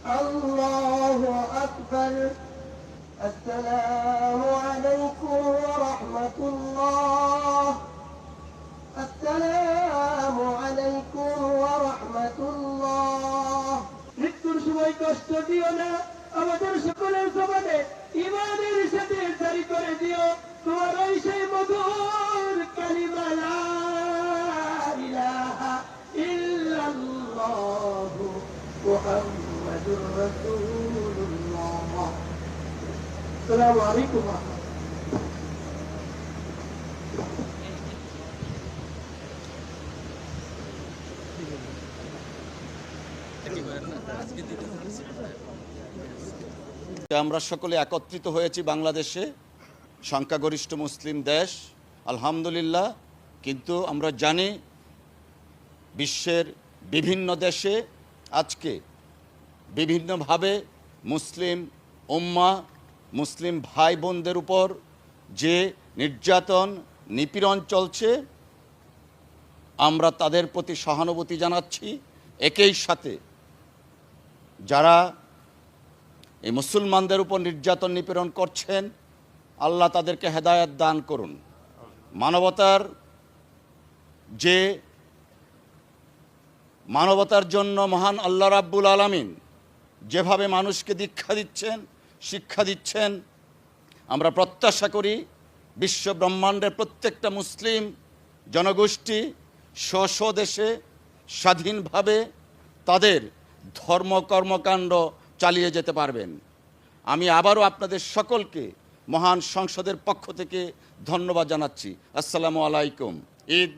الله أكبر السلام عليكم ورحمة الله السلام عليكم ورحمة الله মৃত্যুর সময় কষ্ট দিও না আমাদের সকলের জবানে ঈমানের সাথে জারি করে দিও তোমার ওই সেই মধুর কালিমা লা ইলাহা ইল্লাল্লাহ মুহাম্মাদুর রাসূলুল্লাহ আসসালামু আলাইকুম আমরা সকলে একত্রিত হয়েছি বাংলাদেশে, সংখ্যাগরিষ্ঠ মুসলিম দেশ আলহামদুলিল্লাহ। কিন্তু আমরা জানি বিশ্বের বিভিন্ন দেশে আজকে বিভিন্নভাবে মুসলিম উম্মাহ, মুসলিম ভাই বোনদের উপর যে নির্যাতন নিপীড়ন চলছে, আমরা তাদের প্রতি সহানুভূতি জানাচ্ছি। একই সাথে যারা এই মুসলমানদের উপর নির্যাতন নিপীড়ন করছেন, আল্লাহ তাদেরকে হেদায়েত দান করুন। মানবতার জন্য মহান আল্লাহ রাব্বুল আলামিন যেভাবে মানুষকে দীক্ষা দিচ্ছেন, শিক্ষা দিচ্ছেন, আমরা প্রত্যাশা করি বিশ্ব ব্রহ্মাণ্ডের প্রত্যেকটা মুসলিম জনগোষ্ঠী স্ব দেশে স্বাধীনভাবে তাদের ধর্ম কর্মকাণ্ড চালিয়ে যেতে পারবেন। আমি আবারও আপনাদের সকলকে মহান সংসদের পক্ষ থেকে ধন্যবাদ জানাচ্ছি। আসসালামু আলাইকুম। ঈদ